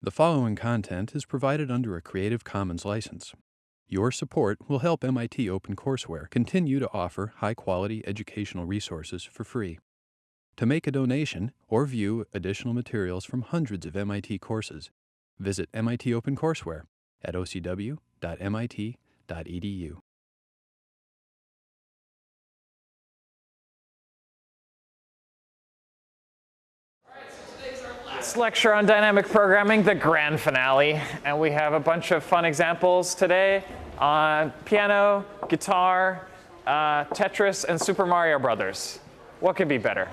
The following content is provided under a Creative Commons license. Your support will help MIT OpenCourseware continue to offer high-quality educational resources for free. To make a donation or view additional materials from hundreds of MIT courses, visit MIT OpenCourseware at ocw.mit.edu. This lecture on dynamic programming, the grand finale, and we have a bunch of fun examples today on piano, guitar, Tetris, and Super Mario Brothers. What could be better?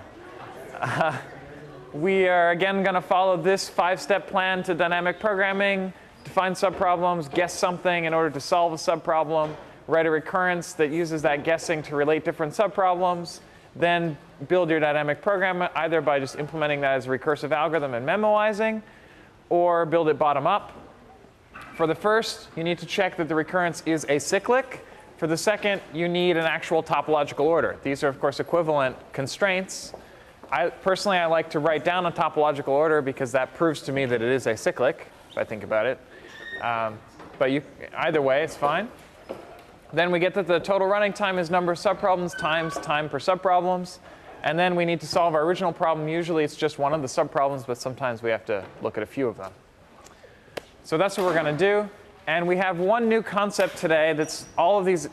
We are again going to follow this 5-step plan to dynamic programming: define subproblems, guess something in order to solve a subproblem, write a recurrence that uses that guessing to relate different subproblems, then build your dynamic program either by just implementing that as a recursive algorithm and memoizing, or build it bottom up. For the first, you need to check that the recurrence is acyclic. For the second, you need an actual topological order. These are, of course, equivalent constraints. Personally, I like to write down a topological order because that proves to me that it is acyclic, if I think about it. But either way, it's fine. Then we get that the total running time is number of subproblems times time per subproblems. And then we need to solve our original problem. Usually it's just one of the subproblems, but sometimes we have to look at a few of them. So that's what we're going to do. And we have one new concept today that's all of these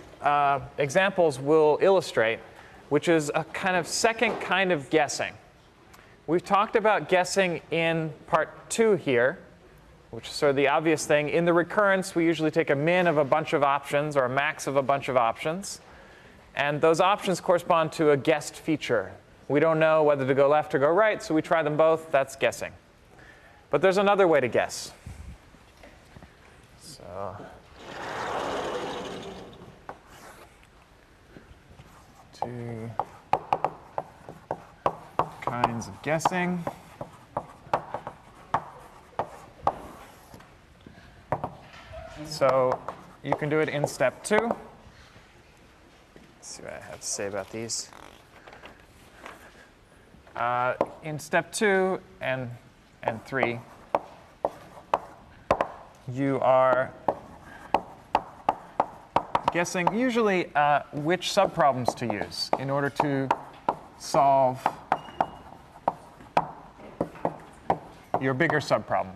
examples will illustrate, which is a kind of second kind of guessing. We've talked about guessing in part 2 here, which is sort of the obvious thing. In the recurrence, we usually take a min of a bunch of options or a max of a bunch of options. And those options correspond to a guessed feature. We don't know whether to go left or go right, so we try them both. That's guessing. But there's another way to guess. So two kinds of guessing. So you can do it in step 2. Let's see what I have to say about these. In step 2 and 3, you are guessing usually which subproblems to use in order to solve your bigger subproblem.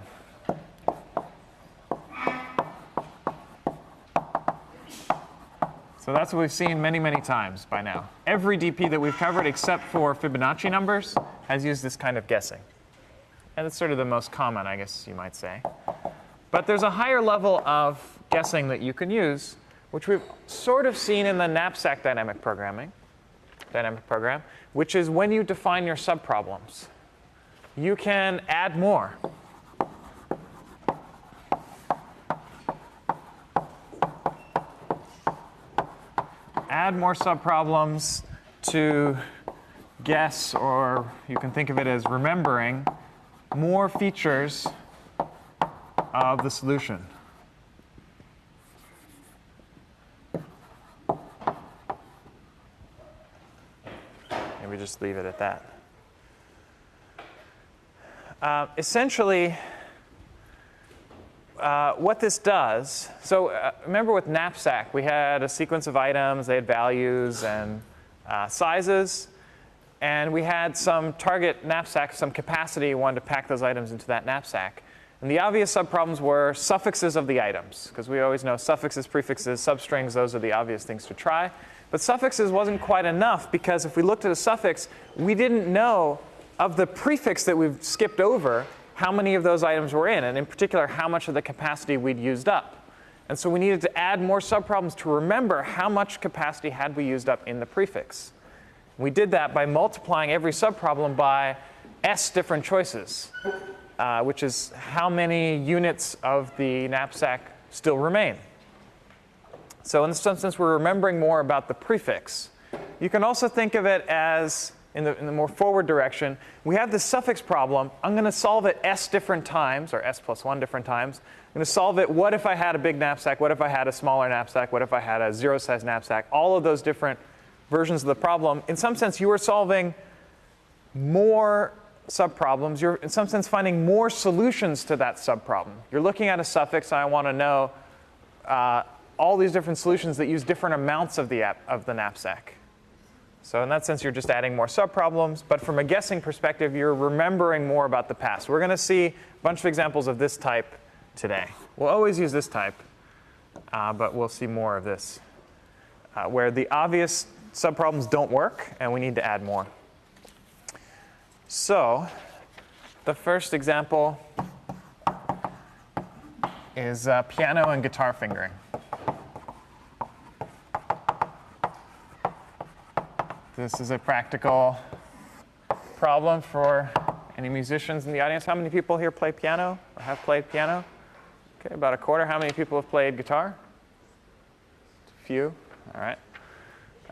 So that's what we've seen many, many times by now. Every DP that we've covered, except for Fibonacci numbers, has used this kind of guessing. And it's sort of the most common, I guess you might say. But there's a higher level of guessing that you can use, which we've sort of seen in the knapsack dynamic program, which is when you define your subproblems, you can add more. Add more subproblems to guess, or you can think of it as remembering more features of the solution. Maybe just leave it at that. Essentially, what this does, so remember with knapsack, we had a sequence of items. They had values and sizes. And we had some target knapsack, some capacity. We wanted to pack those items into that knapsack. And the obvious subproblems were suffixes of the items, because we always know suffixes, prefixes, substrings, those are the obvious things to try. But suffixes wasn't quite enough, because if we looked at a suffix, we didn't know of the prefix that we've skipped over how many of those items were in, and in particular, how much of the capacity we'd used up. And so we needed to add more subproblems to remember how much capacity had we used up in the prefix. We did that by multiplying every subproblem by s different choices, which is how many units of the knapsack still remain. So in some sense, we're remembering more about the prefix. You can also think of it as, in the more forward direction, we have the suffix problem. I'm going to solve it s different times, or s plus 1 different times. I'm going to solve it, what if I had a big knapsack? What if I had a smaller knapsack? What if I had a 0-size knapsack? All of those different versions of the problem. In some sense, you are solving more subproblems, you're in some sense finding more solutions to that subproblem. You're looking at a suffix, and I want to know all these different solutions that use different amounts of the knapsack. So in that sense, you're just adding more subproblems. But from a guessing perspective, you're remembering more about the past. We're going to see a bunch of examples of this type today. We'll always use this type, but we'll see more of this, where the obvious subproblems don't work, and we need to add more. So the first example is piano and guitar fingering. This is a practical problem for any musicians in the audience. How many people here play piano or have played piano? OK, about a quarter. How many people have played guitar? A few. All right.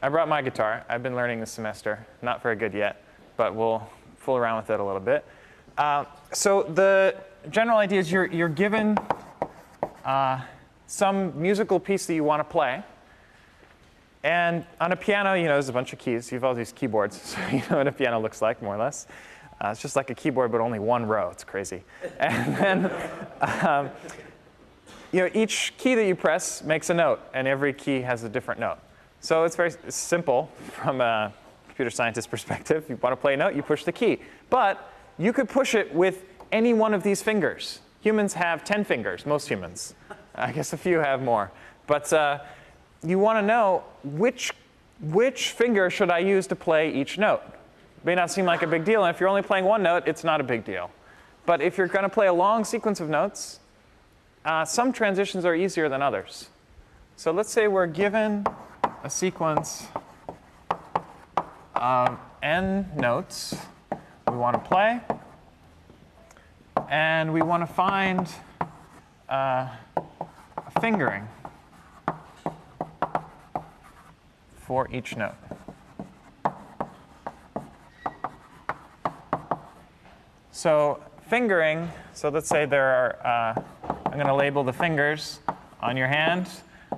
I brought my guitar. I've been learning this semester. Not very good yet, but we'll fool around with it a little bit. So the general idea is you're given some musical piece that you want to play. And on a piano, there's a bunch of keys. You've all used keyboards, so you know what a piano looks like, more or less. It's just like a keyboard, but only one row. It's crazy. And then each key that you press makes a note, and every key has a different note. So it's very simple from a computer scientist perspective. If you want to play a note, you push the key. But you could push it with any one of these fingers. Humans have 10 fingers, most humans. I guess a few have more. But you want to know which finger should I use to play each note. It may not seem like a big deal. And if you're only playing one note, it's not a big deal. But if you're going to play a long sequence of notes, some transitions are easier than others. So let's say we're given a sequence of n notes we want to play. And we want to find a fingering for each note. So fingering, so let's say there are, I'm going to label the fingers on your hand,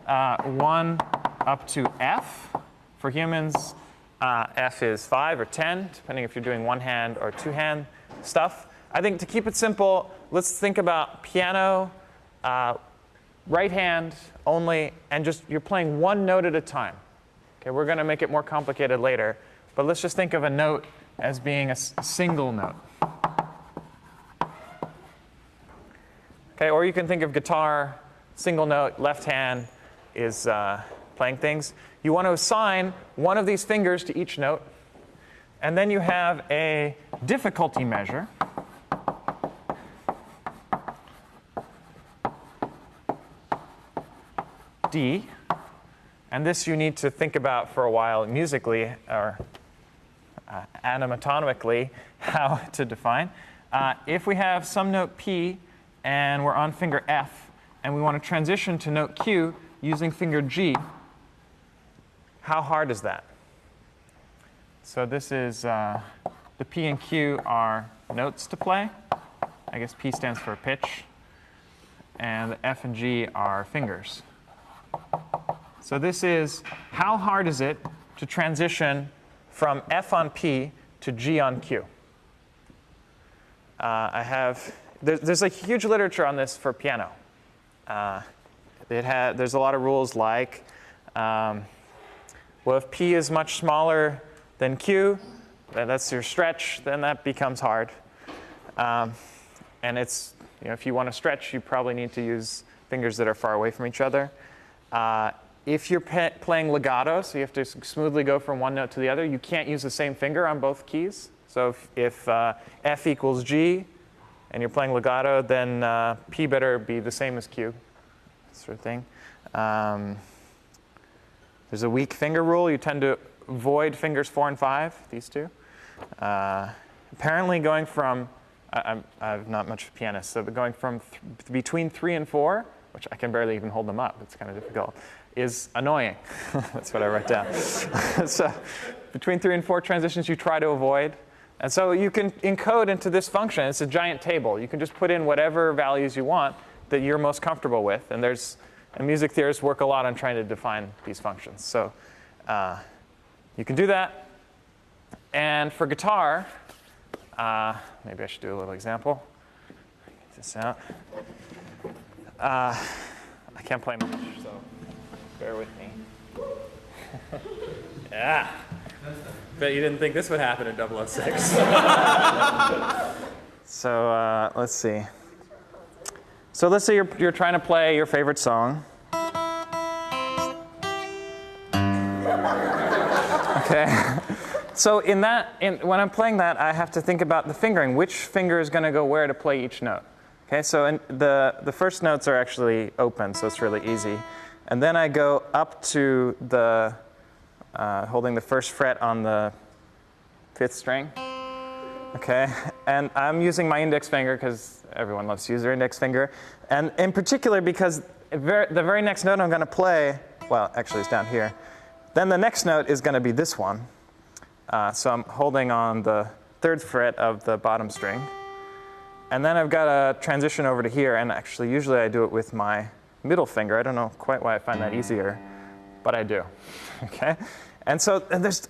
1 up to F. For humans, F is 5 or 10, depending if you're doing one-hand or two-hand stuff. I think to keep it simple, let's think about piano, right hand only, and just you're playing one note at a time. Okay, we're going to make it more complicated later, but let's just think of a note as being a single note. Okay, or you can think of guitar, single note, left hand is playing things. You want to assign one of these fingers to each note, and then you have a difficulty measure. D, and this you need to think about for a while musically or anatomically how to define. If we have some note P and we're on finger F and we want to transition to note Q using finger G, how hard is that? So this is the P and Q are notes to play. I guess P stands for pitch, and the F and G are fingers. So this is how hard is it to transition from F on P to G on Q. There's a huge literature on this for piano. There's a lot of rules like, well, if P is much smaller than Q, that's your stretch, then that becomes hard. And it's, if you want to stretch, you probably need to use fingers that are far away from each other. If you're playing legato, so you have to smoothly go from one note to the other, you can't use the same finger on both keys. So if F equals G and you're playing legato, then P better be the same as Q, sort of thing. There's a weak finger rule. You tend to avoid fingers 4 and 5, these two. Apparently going from, I'm not much of a pianist, so going from between 3 and 4, which I can barely even hold them up, it's kind of difficult, is annoying. That's what I wrote down. So between 3 and 4 transitions you try to avoid. And so you can encode into this function. It's a giant table. You can just put in whatever values you want that you're most comfortable with. And music theorists work a lot on trying to define these functions. So you can do that. And for guitar, Maybe I should do a little example. Get this out. I can't play much, so bear with me. Yeah. Bet you didn't think this would happen in 006. So let's see. So let's say you're trying to play your favorite song. Okay. So when I'm playing that, I have to think about the fingering. Which finger is going to go where to play each note? Okay. So the first notes are actually open, so it's really easy. And then I go up to the holding the first fret on the 5th string. Okay. And I'm using my index finger because everyone loves to use their index finger. And in particular because the very next note I'm going to play, well, actually it's down here. Then the next note is going to be this one. So I'm holding on the 3rd fret of the bottom string. And then I've got to transition over to here. And actually, usually I do it with my middle finger. I don't know quite why I find that easier, but I do. Okay? And so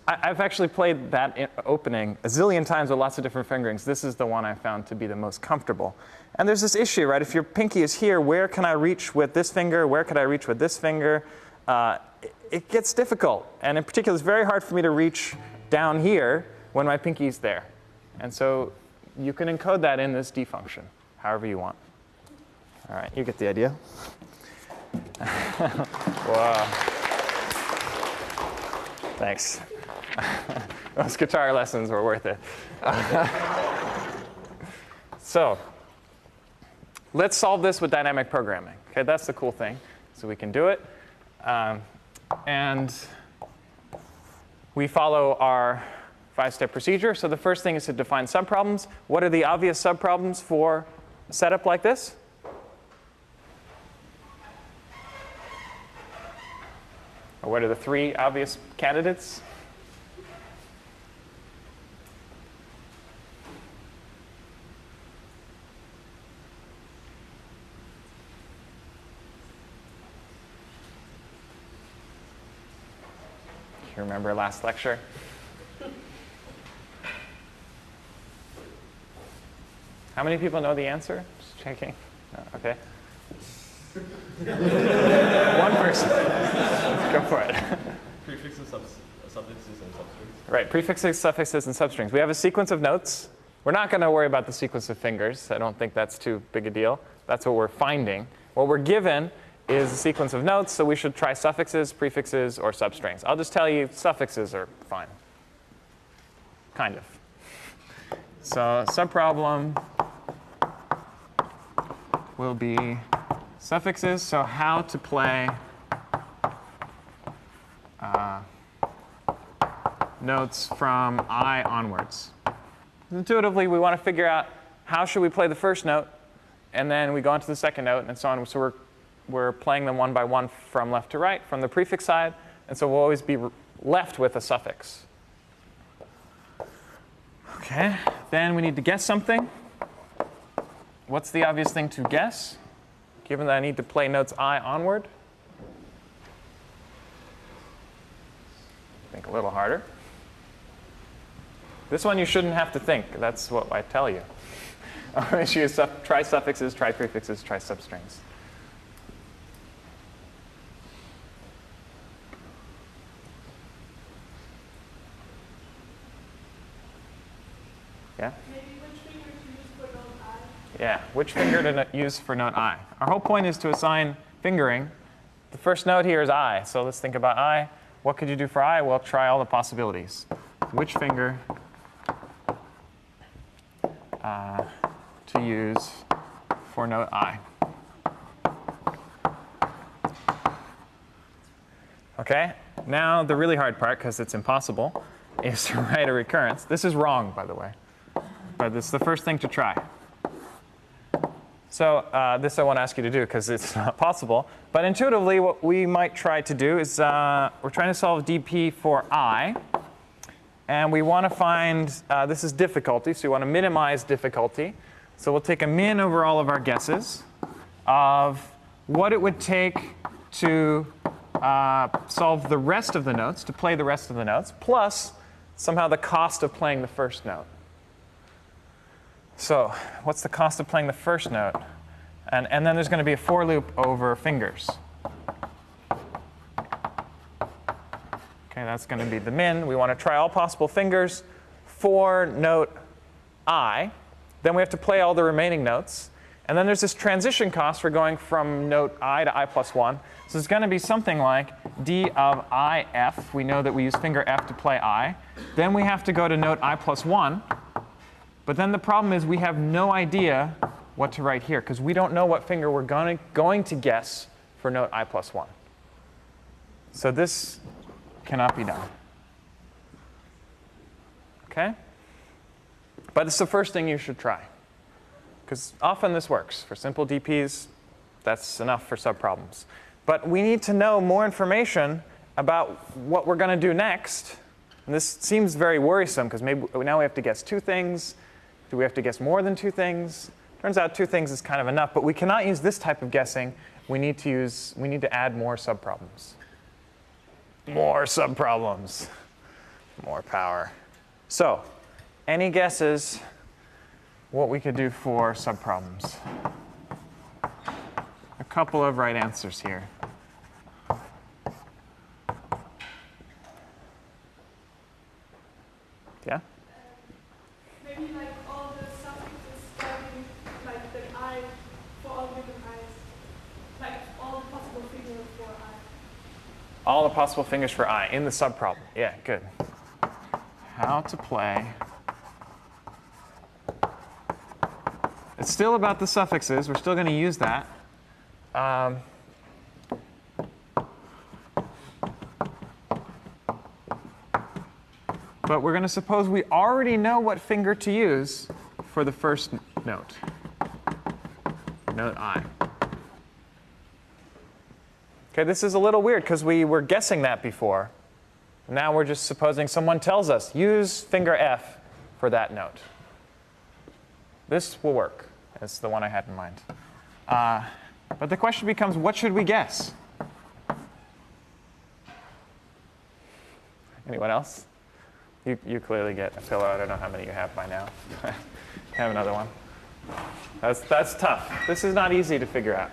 I've actually played that opening a zillion times with lots of different fingerings. This is the one I found to be the most comfortable. And there's this issue, right? If your pinky is here, where can I reach with this finger? Where could I reach with this finger? It gets difficult. And in particular, it's very hard for me to reach down here when my pinky's there. And so you can encode that in this D function, however you want. All right, you get the idea. Wow. Thanks. Those guitar lessons were worth it. So let's solve this with dynamic programming. Okay, that's the cool thing. So we can do it. And we follow our 5-step procedure. So the first thing is to define subproblems. What are the obvious subproblems for a setup like this? Or what are the 3 obvious candidates? You remember last lecture? How many people know the answer? Just checking. No, okay. One person. Go for it. Prefixes, suffixes, and substrings. Right, prefixes, suffixes, and substrings. We have a sequence of notes. We're not going to worry about the sequence of fingers. I don't think that's too big a deal. That's what we're finding. What we're given is a sequence of notes, so we should try suffixes, prefixes, or substrings. I'll just tell you suffixes are fine. Kind of. So subproblem will be suffixes, so how to play notes from I onwards. Intuitively, we want to figure out how should we play the first note, and then we go on to the second note, and so on. So we're playing them one by one from left to right, from the prefix side, and so we'll always be left with a suffix. Okay, then we need to guess something. What's the obvious thing to guess, given that I need to play notes I onward? Think a little harder. This one you shouldn't have to think. That's what I tell you. Always use try suffixes, try prefixes, try substrings. Yeah? Maybe which finger to use for note I? Yeah, which finger to use for note I? Our whole point is to assign fingering. The first note here is I, so let's think about I. What could you do for I? Well, try all the possibilities. Which finger to use for note I? Okay, now the really hard part, because it's impossible, is to write a recurrence. This is wrong, by the way. But this is the first thing to try. So this I won't ask you to do because it's not possible. But intuitively, what we might try to do is we're trying to solve dp for I. And we want to find, this is difficulty, so we want to minimize difficulty. So we'll take a min over all of our guesses of what it would take to solve the rest of the notes, to play the rest of the notes, plus somehow the cost of playing the first note. So what's the cost of playing the first note? And then there's going to be a for loop over fingers. Okay, that's going to be the min. We want to try all possible fingers for note I. Then we have to play all the remaining notes. And then there's this transition cost for going from note I to I plus 1. So it's going to be something like d of IF. We know that we use finger F to play I. Then we have to go to note I plus 1. But then the problem is we have no idea what to write here, because we don't know what finger we're going to guess for note I plus 1. So this cannot be done. OK? But it's the first thing you should try, because often this works. For simple DPs, that's enough for subproblems. But we need to know more information about what we're going to do next. And this seems very worrisome, because maybe now we have to guess 2 things. Do we have to guess more than 2 things? Turns out 2 things is kind of enough. But we cannot use this type of guessing. We need to add more subproblems. More subproblems. More power. So any guesses what we could do for subproblems? A couple of right answers here. Yeah? Maybe like all the suffixes starting like the I for all given I's. Like all the possible fingers for I. All the possible fingers for I in the subproblem. Yeah, good. How to play. It's still about the suffixes. We're still going to use that. But we're going to suppose we already know what finger to use for the first note, note I. OK, this is a little weird, because we were guessing that before. Now we're just supposing someone tells us, use finger F for that note. This will work. That's the one I had in mind. But the question becomes, what should we guess? Anyone else? You clearly get a pillow. I don't know how many you have by now. Have another one. That's tough. This is not easy to figure out.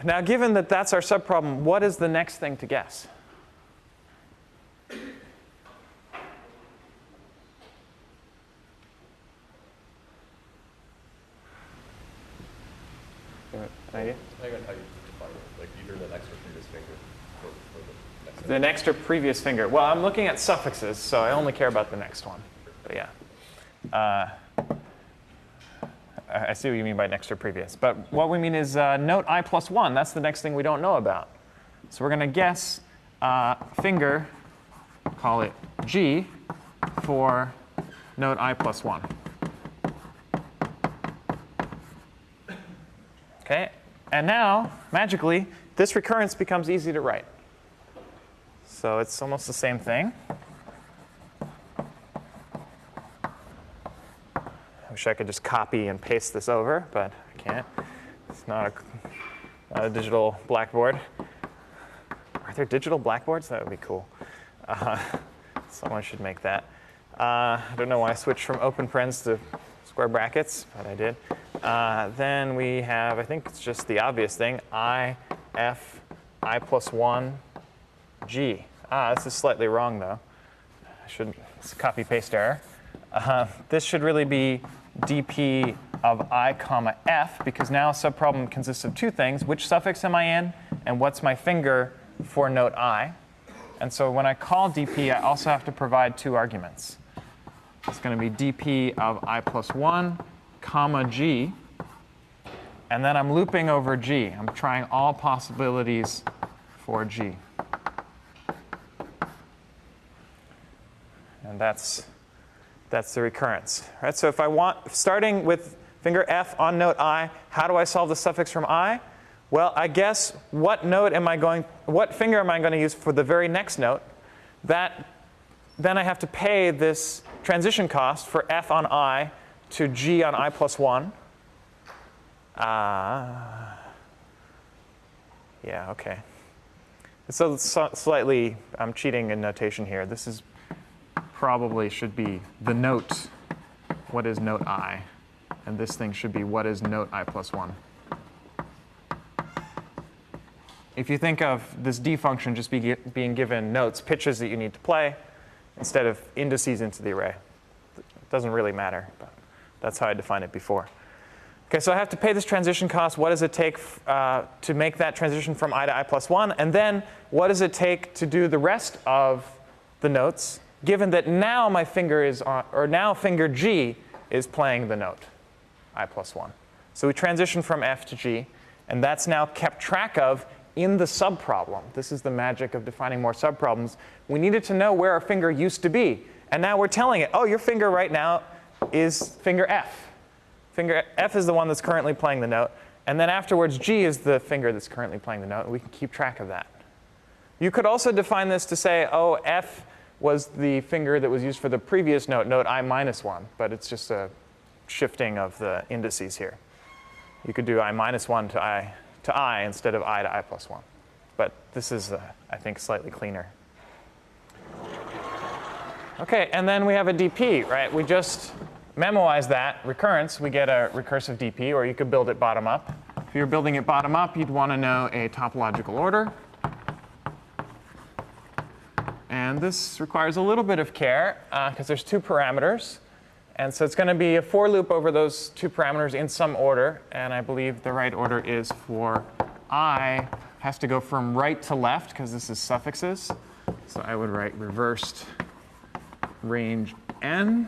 Now, given that that's our subproblem, what is the next thing to guess? I'm going to tell you to define it, like either the next or previous finger for the next. The next or previous finger. Well, I'm looking at suffixes, so I only care about the next one. But yeah. I see what you mean by next or previous. But what we mean is note I plus 1. That's the next thing we don't know about. So we're going to guess finger, call it G, for note I plus 1. OK? And now, magically, this recurrence becomes easy to write. So it's almost the same thing. I wish I could just copy and paste this over, but I can't. It's not a digital blackboard. Are there digital blackboards? That would be cool. Someone should make that. I don't know why I switched from open parens to square brackets, but I did. Then we have, I think it's just the obvious thing, I, F, I plus 1, G. This is slightly wrong, though. It's a copy-paste error. This should really be dp of I comma F, because now a subproblem consists of 2 things. Which suffix am I in, and what's my finger for note I? And so when I call dp, I also have to provide 2 arguments. It's going to be dp of I plus 1, comma G. And then I'm looping over G. I'm trying all possibilities for G. And that's the recurrence. Right? So if I want, starting with finger F on note I, how do I solve the suffix from I? Well, I guess what finger am I going to use for the very next note? Then I have to pay this transition cost for F on I to G on I plus 1. Yeah, OK. So slightly, I'm cheating in notation here. This is probably should be the note, what is note I? And this thing should be what is note I plus 1. If you think of this D function just being given notes, pitches that you need to play, instead of indices into the array. It doesn't really matter, but that's how I defined it before. OK, so I have to pay this transition cost. What does it take to make that transition from I to I plus 1? And then what does it take to do the rest of the notes, given that now my finger is on, or now finger G is playing the note I plus 1. So we transition from F to G, and that's now kept track of in the subproblem. This is the magic of defining more subproblems. We needed to know where our finger used to be. And now we're telling it, oh, your finger right now is finger F. Finger F is the one that's currently playing the note. And then afterwards, G is the finger that's currently playing the note. And we can keep track of that. You could also define this to say, oh, F was the finger that was used for the previous note, note I minus 1. But it's just a shifting of the indices here. You could do I minus 1 to I instead of I to I plus 1. But this is, I think, slightly cleaner. OK, and then we have a DP, right? We just memoize that recurrence. We get a recursive DP, or you could build it bottom up. If you're building it bottom up, you'd want to know a topological order. And this requires a little bit of care, because there's 2 parameters. And so it's going to be a for loop over those 2 parameters in some order. And I believe the right order is for I has to go from right to left, because this is suffixes. So I would write reversed range n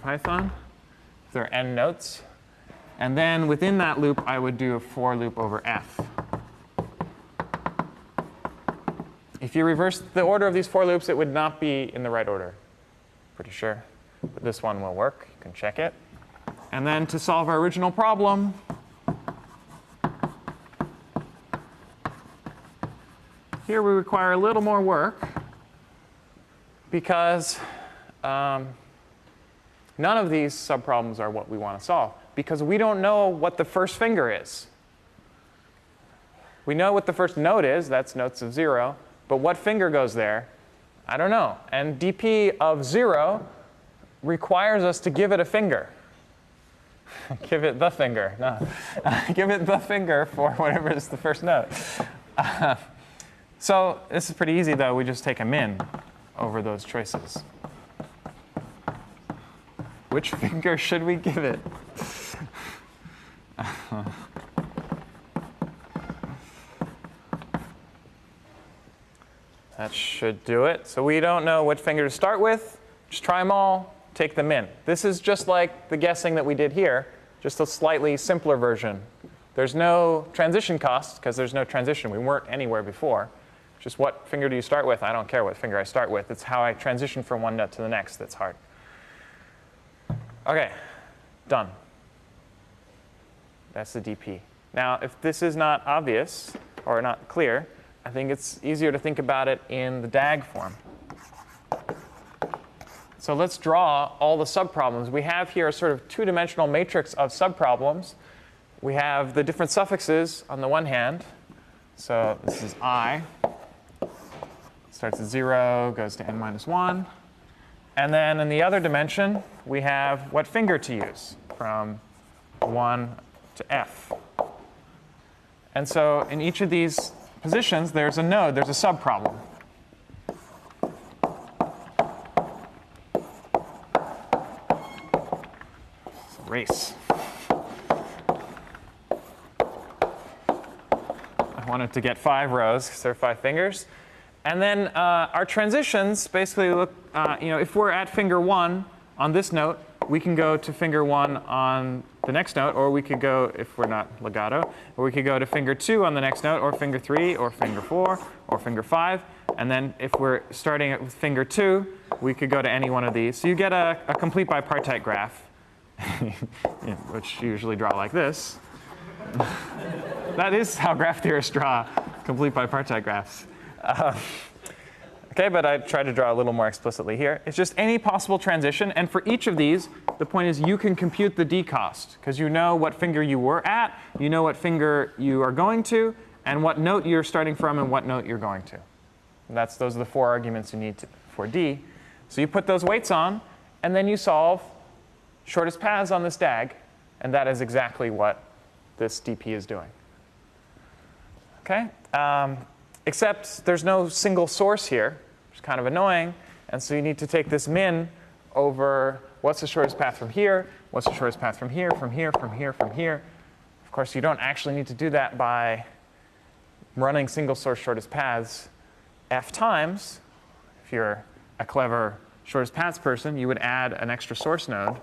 Python. There are n notes. And then within that loop, I would do a for loop over f. If you reverse the order of these for loops, it would not be in the right order. Pretty sure. But this one will work. You can check it. And then to solve our original problem, here we require a little more work, because none of these subproblems are what we want to solve, because we don't know what the first finger is. We know what the first note is. That's notes of 0. But what finger goes there? I don't know. And dp of 0 requires us to give it a finger. Give it the finger. No. Give it the finger for whatever is the first note. So this is pretty easy, though. We just take a min over those choices. Which finger should we give it? That should do it. So we don't know what finger to start with. Just try them all. Take the min. This is just like the guessing that we did here, just a slightly simpler version. There's no transition cost, because there's no transition. We weren't anywhere before. Just what finger do you start with? I don't care what finger I start with. It's how I transition from one note to the next that's hard. OK, done. That's the DP. Now, if this is not obvious or not clear, I think it's easier to think about it in the DAG form. So let's draw all the subproblems. We have here a sort of 2-dimensional matrix of subproblems. We have the different suffixes on the one hand. So this is I. Starts at 0, goes to n minus 1. And then in the other dimension, we have what finger to use, from 1 to f. And so in each of these positions, there's a node, there's a subproblem. Race. I wanted to get 5 rows, because there are 5 fingers. And then our transitions basically look, if we're at finger 1 on this note, we can go to finger 1 on the next note, or we could go, if we're not legato, or we could go to finger 2 on the next note, or finger 3, or finger 4, or finger 5. And then if we're starting with finger 2, we could go to any one of these. So you get a complete bipartite graph, which you usually draw like this. That is how graph theorists draw complete bipartite graphs. OK, but I tried to draw a little more explicitly here. It's just any possible transition. And for each of these, the point is you can compute the d cost, because you know what finger you were at, you know what finger you are going to, and what note you're starting from and what note you're going to. And those are the 4 arguments you need for D. So you put those weights on, and then you solve shortest paths on this DAG. And that is exactly what this DP is doing. OK? Except there's no single source here, which is kind of annoying. And so you need to take this min over what's the shortest path from here, what's the shortest path from here, from here, from here, from here. Of course, you don't actually need to do that by running single source shortest paths f times. If you're a clever shortest paths person, you would add an extra source node,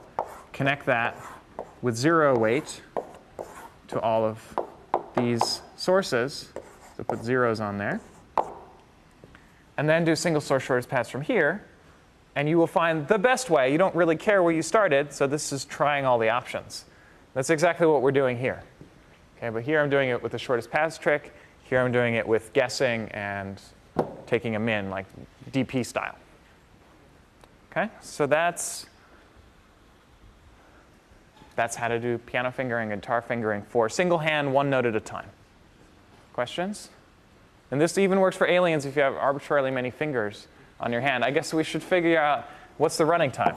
connect that with 0 weight to all of these sources. So put zeros on there. And then do single source shortest paths from here. And you will find the best way. You don't really care where you started. So this is trying all the options. That's exactly what we're doing here. OK, but here I'm doing it with the shortest paths trick. Here I'm doing it with guessing and taking a min, like DP style. OK, so that's how to do piano fingering and guitar fingering for single hand, one note at a time. Questions? And this even works for aliens if you have arbitrarily many fingers on your hand. I guess we should figure out what's the running time.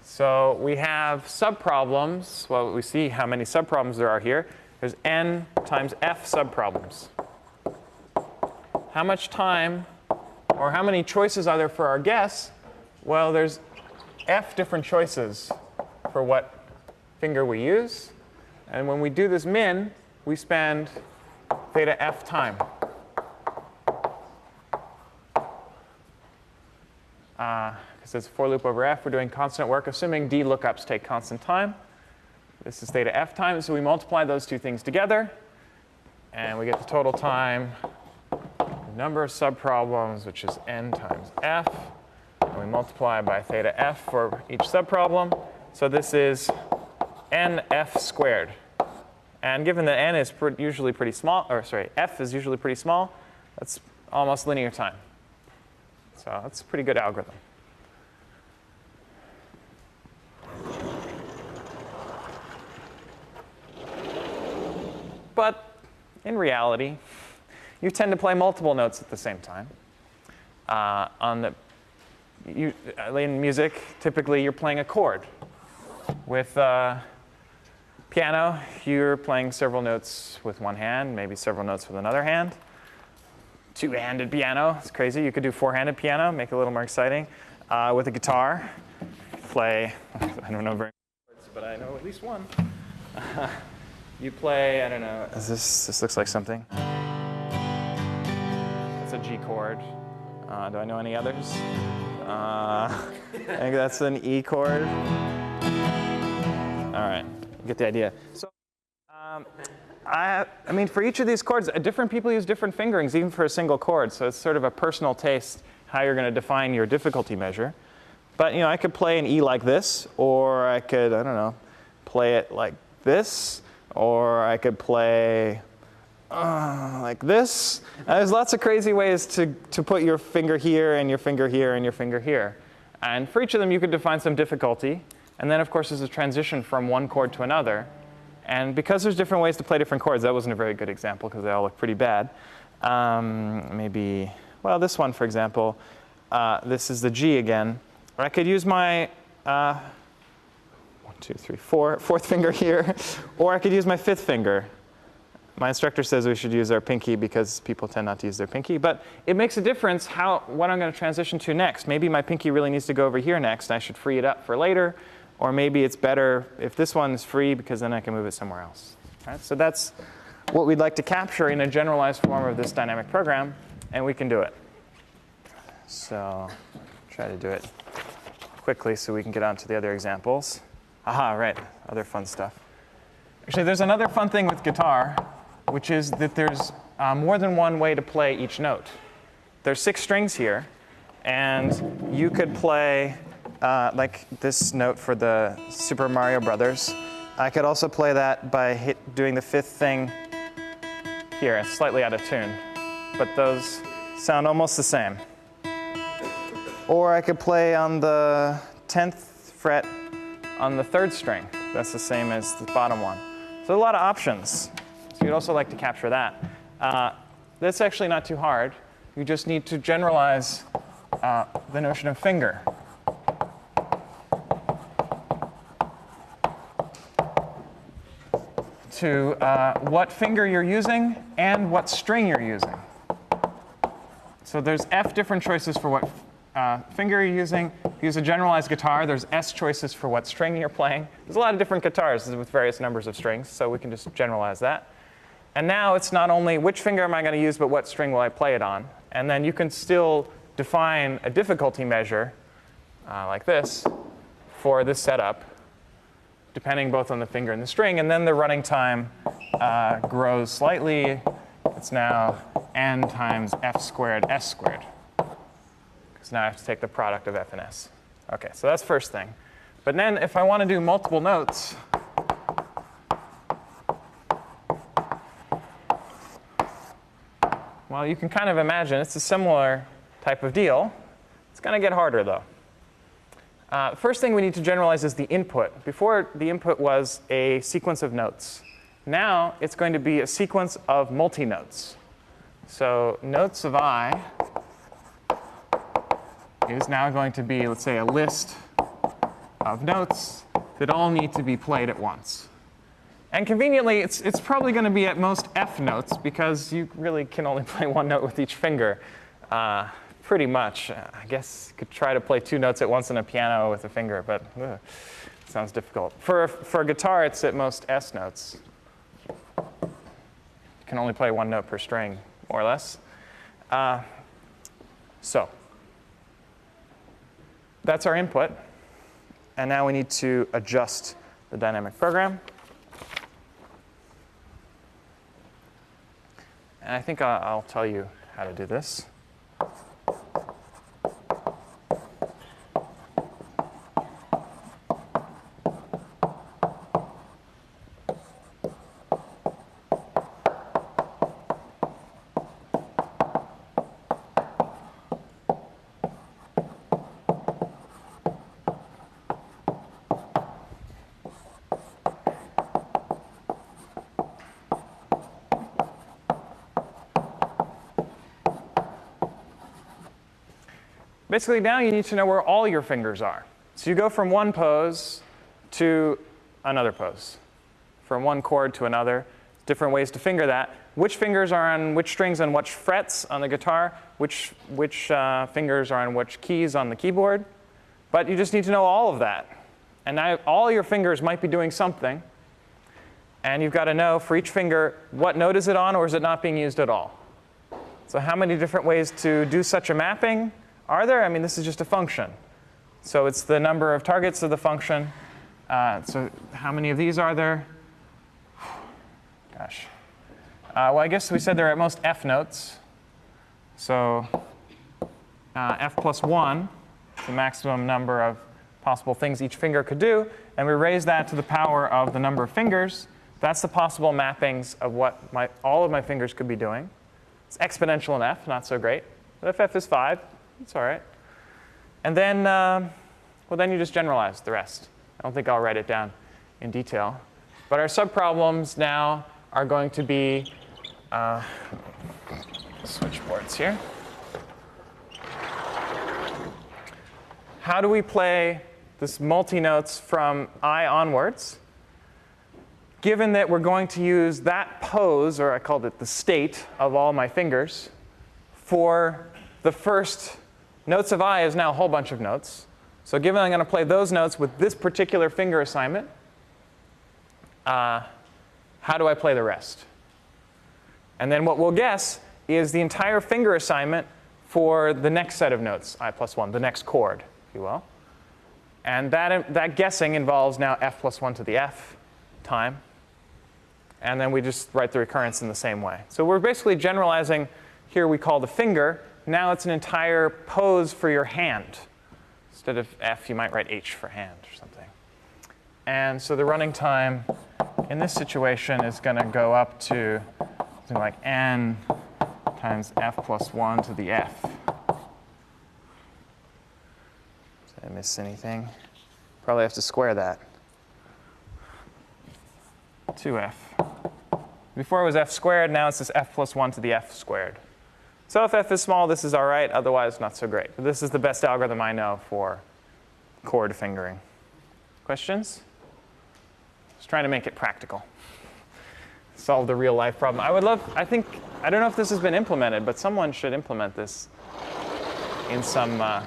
So we have subproblems. Well, we see how many subproblems there are here. There's n times f subproblems. How much time, or how many choices are there for our guess? Well, there's f different choices for what finger we use. And when we do this min, we spend theta f time. Because it's a for loop over f, we're doing constant work, assuming d lookups take constant time. This is theta f time, so we multiply those two things together. And we get the total time, the number of subproblems, which is n times f. And we multiply by theta f for each subproblem. So this is nf squared. And given that n is usually pretty small, or sorry, f is usually pretty small, that's almost linear time. So that's a pretty good algorithm. But in reality, you tend to play multiple notes at the same time. In music, typically you're playing a chord. With piano, you're playing several notes with one hand, maybe several notes with another hand. Two-handed piano, it's crazy. You could do four-handed piano, make it a little more exciting. With a guitar, play, I don't know very many chords, but I know at least one. You play, I don't know, this looks like something. That's a G chord. Do I know any others? I think that's an E chord. All right, you get the idea. So, I mean, for each of these chords, different people use different fingerings, even for a single chord. So it's sort of a personal taste how you're going to define your difficulty measure. But I could play an E like this, or I could, I don't know, play it like this, or I could play like this. There's lots of crazy ways to put your finger here, and your finger here, and your finger here. And for each of them, you could define some difficulty. And then, of course, there's a transition from one chord to another. And because there's different ways to play different chords, that wasn't a very good example because they all look pretty bad. Maybe, well, this one, for example, this is the G again. Or I could use my 1, 2, 3, 4, fourth finger here. Or I could use my fifth finger. My instructor says we should use our pinky because people tend not to use their pinky. But it makes a difference what I'm going to transition to next. Maybe my pinky really needs to go over here next, and I should free it up for later. Or maybe it's better if this one is free, because then I can move it somewhere else. Right? So that's what we'd like to capture in a generalized form of this dynamic program, and we can do it. So try to do it quickly so we can get on to the other examples. Aha, right, other fun stuff. Actually, there's another fun thing with guitar, which is that there's more than one way to play each note. There's 6 strings here, and you could play like this note for the Super Mario Brothers. I could also play that by doing the 5th thing here. It's slightly out of tune, but those sound almost the same. Or I could play on the 10th fret on the 3rd string. That's the same as the bottom one. So a lot of options. So you'd also like to capture that. That's actually not too hard. You just need to generalize the notion of finger. To what finger you're using and what string you're using. So there's F different choices for what finger you're using. If you use a generalized guitar, there's S choices for what string you're playing. There's a lot of different guitars with various numbers of strings, so we can just generalize that. And now it's not only which finger am I going to use, but what string will I play it on. And then you can still define a difficulty measure like this for this setup, depending both on the finger and the string. And then the running time grows slightly. It's now n times f squared s squared. Because now I have to take the product of f and s. OK, so that's first thing. But then if I want to do multiple notes, well, you can kind of imagine it's a similar type of deal. It's going to get harder, though. First thing we need to generalize is the input. Before, the input was a sequence of notes. Now, it's going to be a sequence of multi-notes. So notes of I is now going to be, let's say, a list of notes that all need to be played at once. And conveniently, it's probably going to be at most F notes, because you really can only play one note with each finger. Pretty much. I guess you could try to play two notes at once on a piano with a finger, but it sounds difficult. For a guitar, it's at most S notes. You can only play one note per string, more or less. So that's our input. And now we need to adjust the dynamic program. And I think I'll tell you how to do this. Basically, now you need to know where all your fingers are. So you go from one pose to another pose, from one chord to another. Different ways to finger that. Which fingers are on which strings and which frets on the guitar, which fingers are on which keys on the keyboard. But you just need to know all of that. And now all your fingers might be doing something. And you've got to know for each finger, what note is it on, or is it not being used at all? So how many different ways to do such a mapping are there? I mean, this is just a function. So it's the number of targets of the function. So how many of these are there? Gosh. Well, I guess we said there are at most F notes. So F plus 1 is the maximum number of possible things each finger could do. And we raise that to the power of the number of fingers. That's the possible mappings of what all of my fingers could be doing. It's exponential in F, not so great. But if F is 5, it's all right. And then, well, then you just generalize the rest. I don't think I'll write it down in detail. But our subproblems now are going to be switchboards here. How do we play this multi-notes from I onwards? Given that we're going to use that pose, or I called it the state, of all my fingers, for the first notes of I is now a whole bunch of notes. So given I'm going to play those notes with this particular finger assignment, how do I play the rest? And then what we'll guess is the entire finger assignment for the next set of notes, I plus 1, the next chord, if you will. And that guessing involves now F plus 1 to the F time. And then we just write the recurrence in the same way. So we're basically generalizing here we call the finger. Now it's an entire pose for your hand. Instead of F, you might write H for hand or something. And so the running time in this situation is going to go up to something like n times F plus 1 to the F. Did I miss anything? Probably have to square that. 2F. Before it was F squared, now it's this F plus 1 to the F squared. So if f is small, this is all right. Otherwise, not so great. But this is the best algorithm I know for chord fingering. Questions? Just trying to make it practical. Solve the real life problem. I would love, I don't know if this has been implemented, but someone should implement this in some, I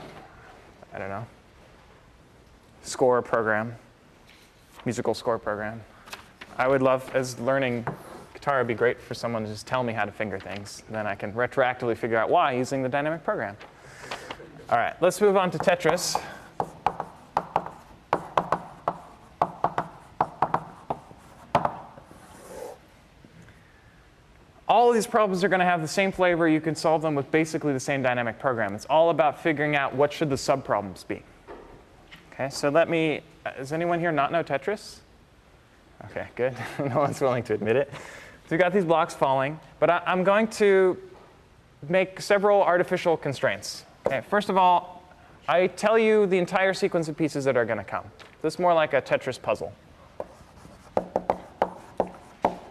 don't know, score program, musical score program. I would love, as learning guitar would be great for someone to just tell me how to finger things. Then I can retroactively figure out why using the dynamic program. All right, let's move on to Tetris. All of these problems are going to have the same flavor. You can solve them with basically the same dynamic program. It's all about figuring out what should the subproblems be. Okay, so let me, does anyone here not know Tetris? Okay, good. No one's willing to admit it. So we've got these blocks falling. But I'm going to make several artificial constraints. Okay, first of all, I tell you the entire sequence of pieces that are going to come. This is more like a Tetris puzzle.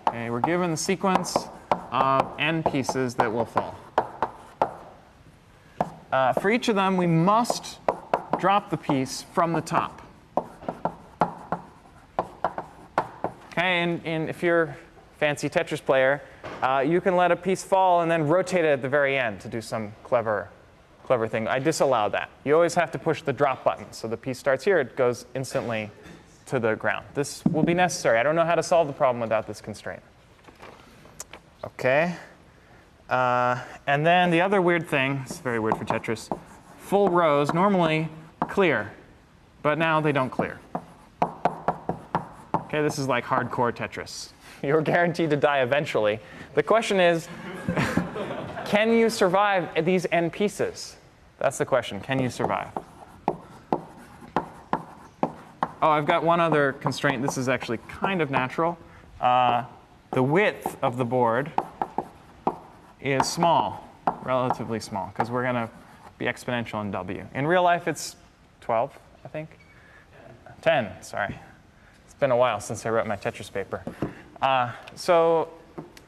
Okay, we're given the sequence of n pieces that will fall. For each of them, we must drop the piece from the top. Okay, and if you're a fancy Tetris player, you can let a piece fall and then rotate it at the very end to do some clever thing. I disallow that. You always have to push the drop button. So the piece starts here, it goes instantly to the ground. This will be necessary. I don't know how to solve the problem without this constraint. Okay. And then the other weird thing, it's very weird for Tetris, full rows normally clear, but now they don't clear. Okay, this is like hardcore Tetris. You're guaranteed to die eventually. The question is, can you survive these n pieces? That's the question. Can you survive? Oh, I've got one other constraint. This is actually kind of natural. The width of the board is small, relatively small, because we're going to be exponential in W. In real life, it's 12, I think. 10, sorry. It's been a while since I wrote my Tetris paper. All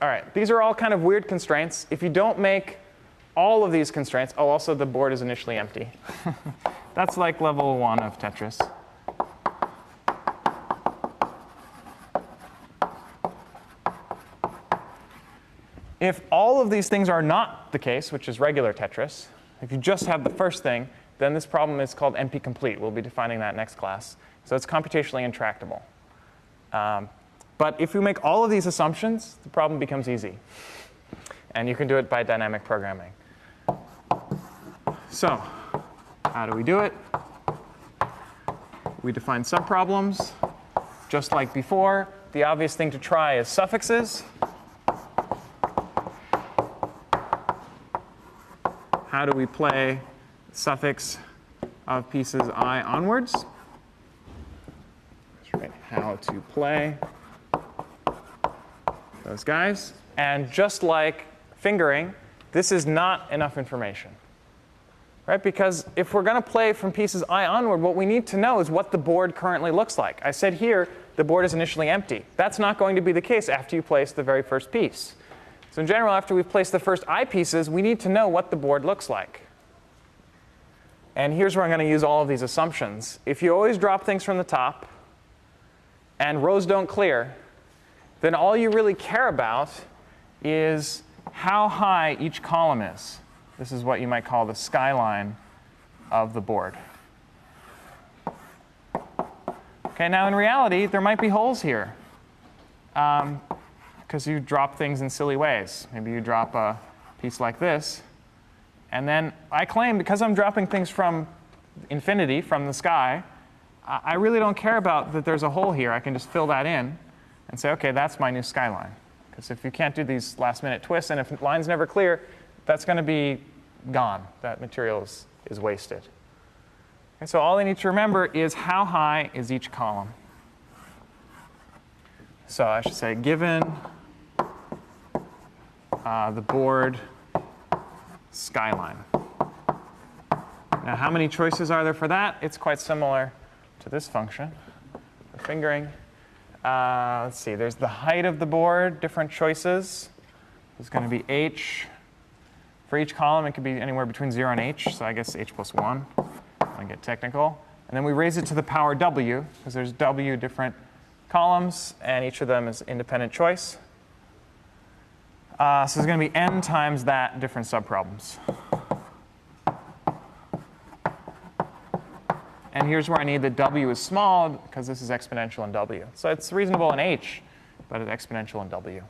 right, these are all kind of weird constraints. If you don't make all of these constraints, oh, also the board is initially empty. That's like level 1 of Tetris. If all of these things are not the case, which is regular Tetris, if you just have the first thing, then this problem is called NP-complete. We'll be defining that next class. So it's computationally intractable. But if you make all of these assumptions, the problem becomes easy. And you can do it by dynamic programming. So how do we do it? We define subproblems. Just like before, the obvious thing to try is suffixes. How do we play suffix of pieces I onwards? That's right, how to play those guys. And just like fingering, this is not enough information. Right? Because if we're going to play from pieces I onward, what we need to know is what the board currently looks like. I said here, the board is initially empty. That's not going to be the case after you place the very first piece. So in general, after we've placed the first I pieces, we need to know what the board looks like. And here's where I'm going to use all of these assumptions. If you always drop things from the top and rows don't clear, then all you really care about is how high each column is. This is what you might call the skyline of the board. Okay, now in reality, there might be holes here. Because you drop things in silly ways. Maybe you drop a piece like this. And then I claim, because I'm dropping things from infinity, from the sky, I really don't care about that there's a hole here. I can just fill that in and say, OK, that's my new skyline. Because if you can't do these last-minute twists, and if line's never clear, that's going to be gone. That material is wasted. And so all I need to remember is how high is each column. So I should say, given the board skyline. Now, how many choices are there for that? It's quite similar to this function for fingering. Let's see. There's the height of the board, different choices. There's going to be h, For each column, it could be anywhere between 0 and h, so I guess h plus 1. I get technical. And then we raise it to the power w, because there's w different columns, and each of them is independent choice. So there's going to be n times that different subproblems. And here's where I need that w is small, because this is exponential in w. So it's reasonable in h, but it's exponential in w.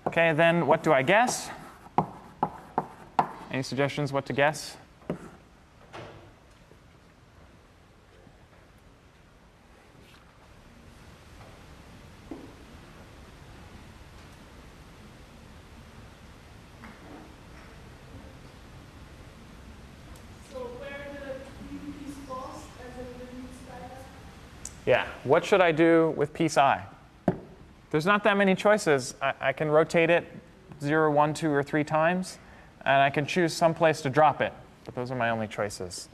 OK, then what do I guess? Any suggestions what to guess? Yeah, what should I do with piece I? There's not that many choices. I can rotate it 0, 1, 2, or 3 times, and I can choose some place to drop it. But those are my only choices.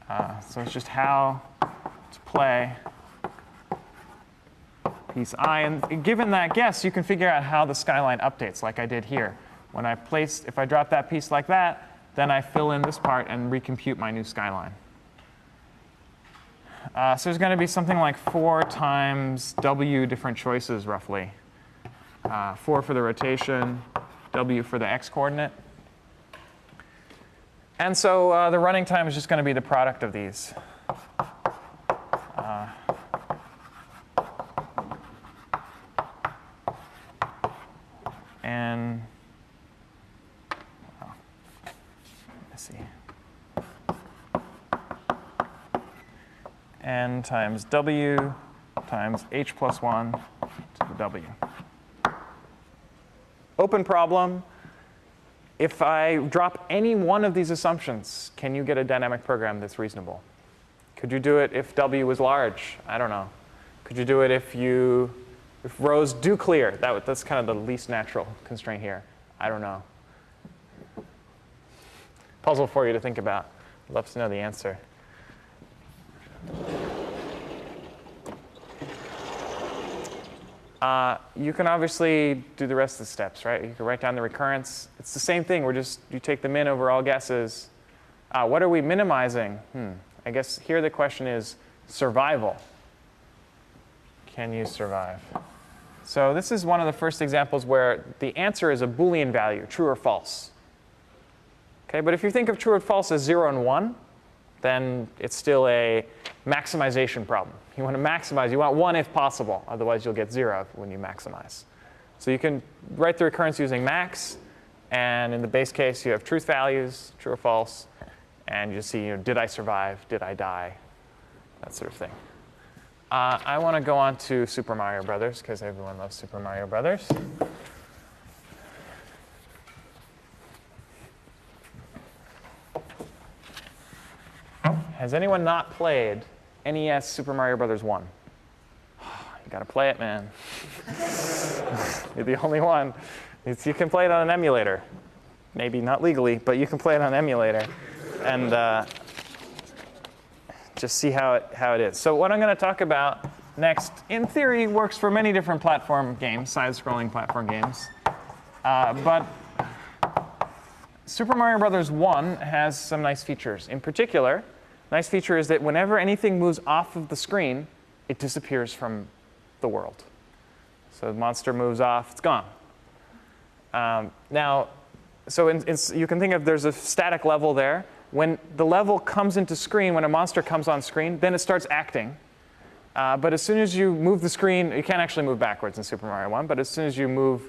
So it's just how to play piece I. And given that guess, you can figure out how the skyline updates, like I did here. When I place, if I drop that piece like that, then I fill in this part and recompute my new skyline. So there's going to be something like 4 times w different choices, roughly. 4 for the rotation, w for the x-coordinate. And so the running time is just going to be the product of these. And let's see. N times w times h plus 1 to the w. Open problem. If I drop any one of these assumptions, can you get a dynamic program that's reasonable? Could you do it if w was large? I don't know. Could you do it if rows do clear? That's kind of the least natural constraint here. I don't know. Puzzle for you to think about. I'd love to know the answer. You can obviously do the rest of the steps, right? You can write down the recurrence. It's the same thing. You take the min over all guesses. What are we minimizing? I guess here the question is survival. Can you survive? So this is one of the first examples where the answer is a Boolean value, true or false. Okay, but if you think of true or false as 0 and 1, then it's still a maximization problem. You want to maximize. You want 1 if possible. Otherwise, you'll get 0 when you maximize. So you can write the recurrence using max. And in the base case, you have truth values, true or false. And you see, did I survive? Did I die? That sort of thing. I want to go on to Super Mario Brothers, because everyone loves Super Mario Brothers. Has anyone not played NES Super Mario Brothers 1? You got to play it, man. You're the only one. You can play it on an emulator. Maybe not legally, but you can play it on an emulator. And just see how it is. So what I'm going to talk about next, in theory, works for many different platform games, side-scrolling platform games. But Super Mario Brothers 1 has some nice features. In particular, nice feature is that whenever anything moves off of the screen, it disappears from the world. So the monster moves off, it's gone. Now, so you can think of there's a static level there. When the level comes into screen, when a monster comes on screen, then it starts acting. But as soon as you move the screen, you can't actually move backwards in Super Mario 1, but as soon as you move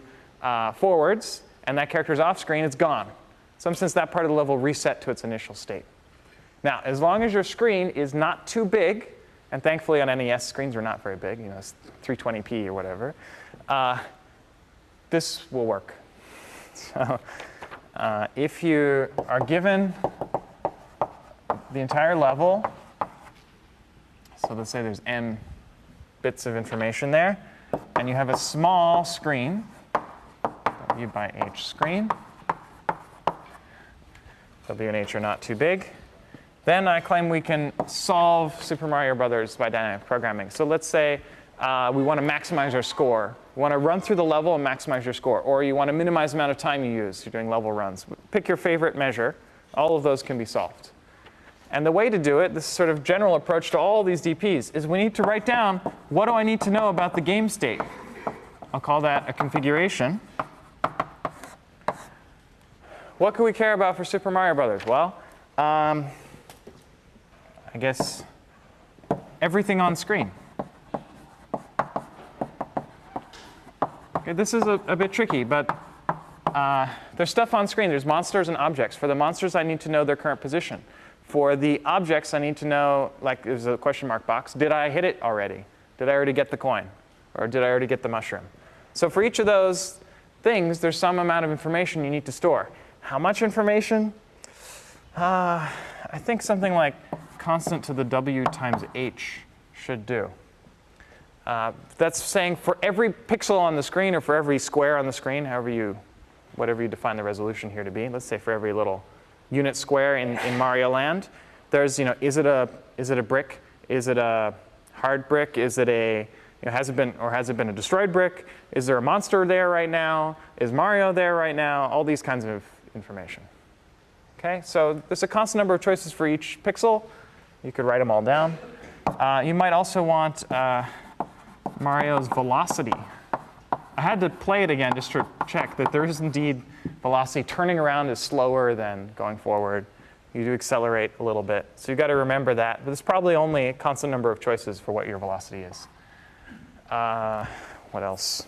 forwards and that character is off screen, it's gone. In some sense, that part of the level reset to its initial state. Now, as long as your screen is not too big, and thankfully on NES, screens are not very big, it's 320p or whatever, this will work. So if you are given the entire level, so let's say there's n bits of information there, and you have a small screen, W by H screen, W and H are not too big, then I claim we can solve Super Mario Brothers by dynamic programming. So let's say we want to maximize our score. You want to run through the level and maximize your score. Or you want to minimize the amount of time you use. You're doing level runs. Pick your favorite measure. All of those can be solved. And the way to do it, this sort of general approach to all these DPs, is we need to write down, what do I need to know about the game state? I'll call that a configuration. What can we care about for Super Mario Brothers? Well, I guess everything on screen. Okay, this is a bit tricky, but there's stuff on screen. There's monsters and objects. For the monsters, I need to know their current position. For the objects, I need to know, like there's a question mark box, did I hit it already? Did I already get the coin? Or did I already get the mushroom? So for each of those things, there's some amount of information you need to store. How much information? I think something like constant to the w times h should do. That's saying for every pixel on the screen or for every square on the screen, whatever you define the resolution here to be. Let's say for every little unit square in Mario Land, there's, is it a brick? Is it a hard brick? Is it a, has it been a destroyed brick? Is there a monster there right now? Is Mario there right now? All these kinds of information. Okay, so there's a constant number of choices for each pixel. You could write them all down. You might also want Mario's velocity. I had to play it again just to check that there is indeed velocity. Turning around is slower than going forward. You do accelerate a little bit. So you've got to remember that. But there's probably only a constant number of choices for what your velocity is. What else?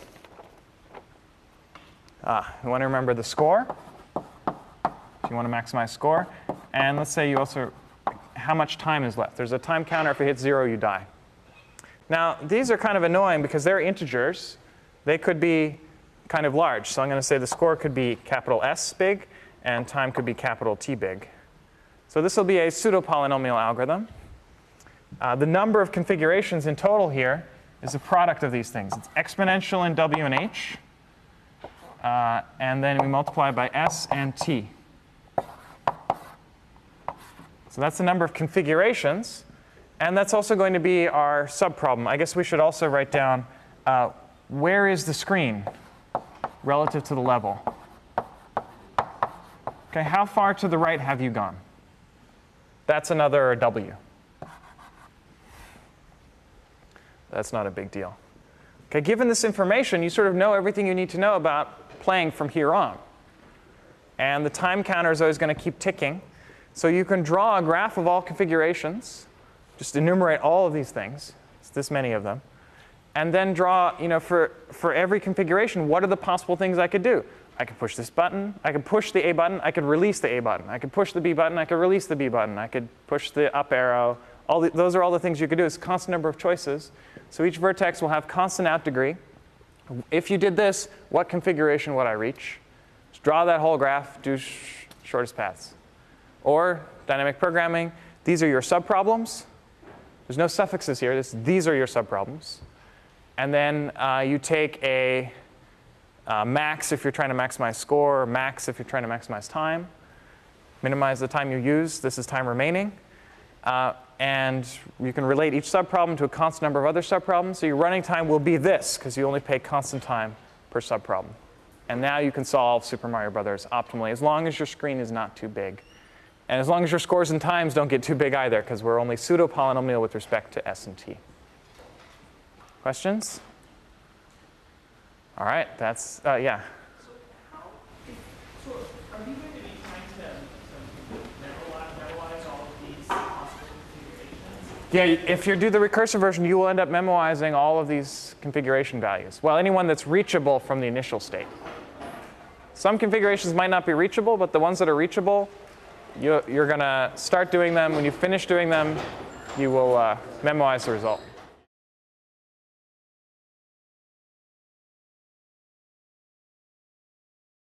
You want to remember the score. If you want to maximize score. And let's say you also, how much time is left. There's a time counter. If it hits 0, you die. Now, these are kind of annoying because they're integers. They could be kind of large. So I'm going to say the score could be capital S big, and time could be capital T big. So this will be a pseudo-polynomial algorithm. The number of configurations in total here is a product of these things. It's exponential in W and H. And then we multiply by S and T. So that's the number of configurations. And that's also going to be our subproblem. I guess we should also write down where is the screen relative to the level. Okay, how far to the right have you gone? That's another W. That's not a big deal. Okay, given this information, you sort of know everything you need to know about playing from here on. And the time counter is always going to keep ticking. So you can draw a graph of all configurations. Just enumerate all of these things. It's this many of them. And then draw, for every configuration, what are the possible things I could do? I could push this button. I could push the A button. I could release the A button. I could push the B button. I could release the B button. I could push the up arrow. Those are all the things you could do. It's a constant number of choices. So each vertex will have constant out degree. If you did this, what configuration would I reach? Just draw that whole graph. Do shortest paths. Or dynamic programming. These are your subproblems. There's no suffixes here. These are your subproblems. And then you take a max if you're trying to maximize score, or max if you're trying to maximize time. Minimize the time you use. This is time remaining. And you can relate each subproblem to a constant number of other subproblems. So your running time will be this, because you only pay constant time per subproblem. And now you can solve Super Mario Brothers optimally, as long as your screen is not too big. And as long as your scores and times don't get too big either, because we're only pseudo-polynomial with respect to S and T. Questions? All right, that's, yeah. So are you going to be trying to memorize all of these possible configurations? Yeah, if you do the recursive version, you will end up memoizing all of these configuration values. Well, anyone that's reachable from the initial state. Some configurations might not be reachable, but the ones that are reachable, you're going to start doing them. When you finish doing them, you will memorize the result.